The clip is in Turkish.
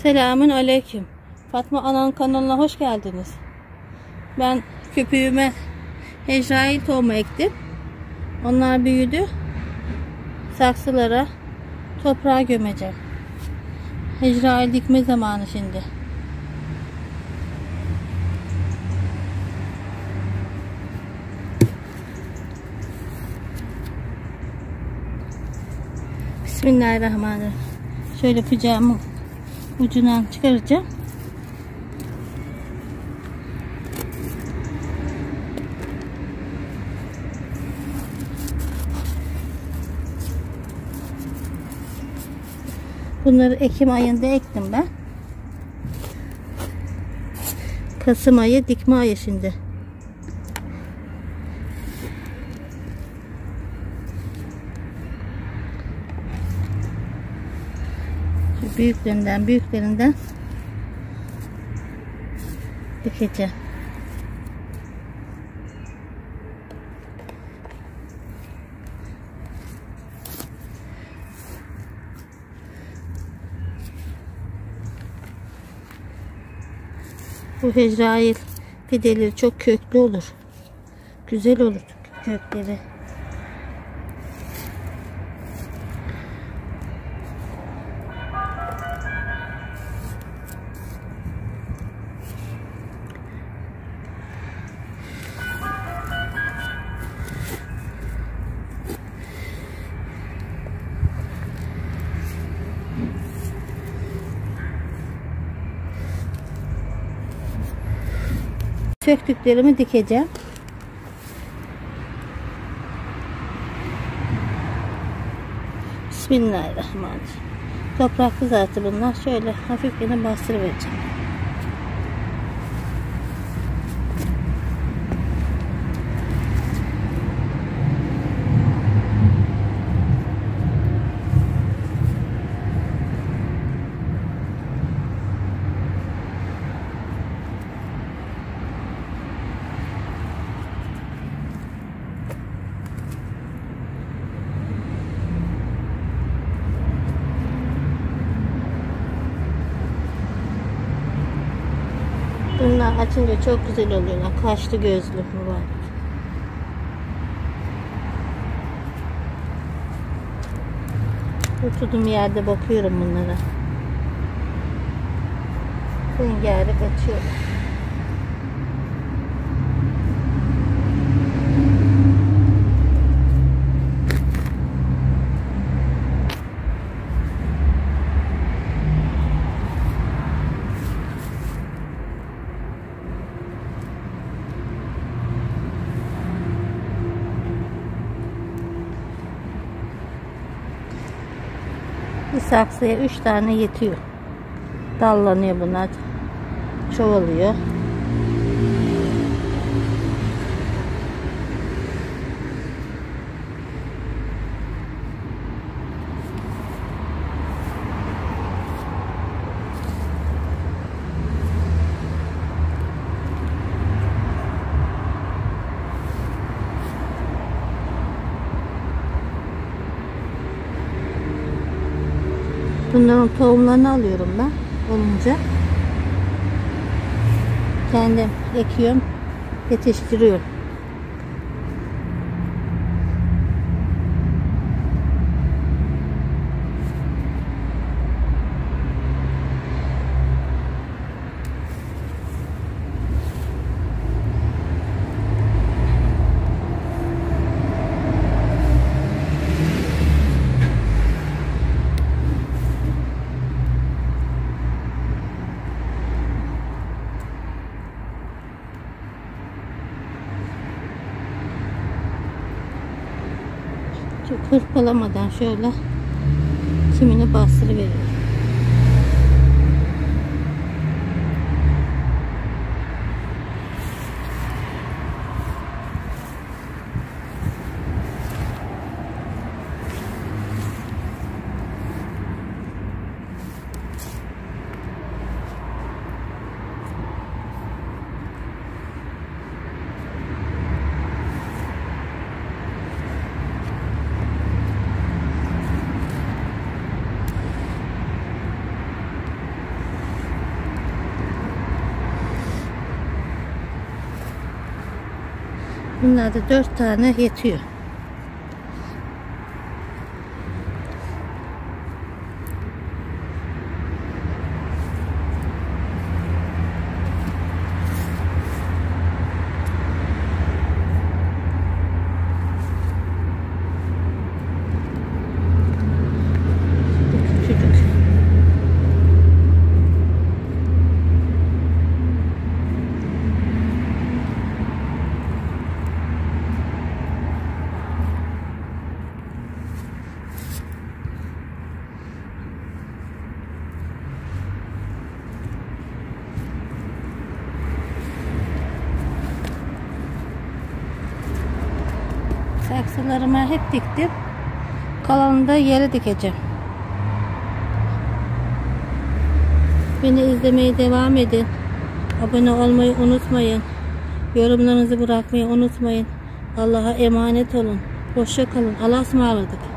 Selamün aleyküm. Fatma Ana'nın kanalına hoş geldiniz. Ben köpüğüme Hecrail tohumu ektim. Onlar büyüdü. Saksılara toprağa gömeceğim. Hecrail dikme zamanı şimdi. Bismillahirrahmanirrahim. Şöyle bıçağımı ucundan çıkaracağım. Bunları Ekim ayında ektim ben. Kasım ayı dikme ayı şimdi. Şu büyüklerinden dikeceğim. Bu Hecrail fideleri çok köklü olur. Güzel olur kökleri. Söktüklerimi dikeceğim. Bismillahirrahmanirrahim. Topraklı zaten bunlar. Şöyle hafifçe bastırıvereceğim. Bunlar açınca çok güzel oluyorlar. Kaşlı gözlü var. Oturduğum yerde bakıyorum bunlara. Rengarenk açıyorlar. Bir saksıya 3 tane yetiyor. Dallanıyor bunlar. Çoğalıyor. Bunların tohumlarını alıyorum ben olunca. Kendim ekiyorum, yetiştiriyorum. Çok hırpalamadan şöyle kimini bastırıveriyorum. Bunlar da 4 tane yetiyor. Küçücük. Saksılarıma hep diktim. Kalanını da yere dikeceğim. Beni izlemeye devam edin. Abone olmayı unutmayın. Yorumlarınızı bırakmayı unutmayın. Allah'a emanet olun. Hoşça kalın. Allah'a ısmarladık.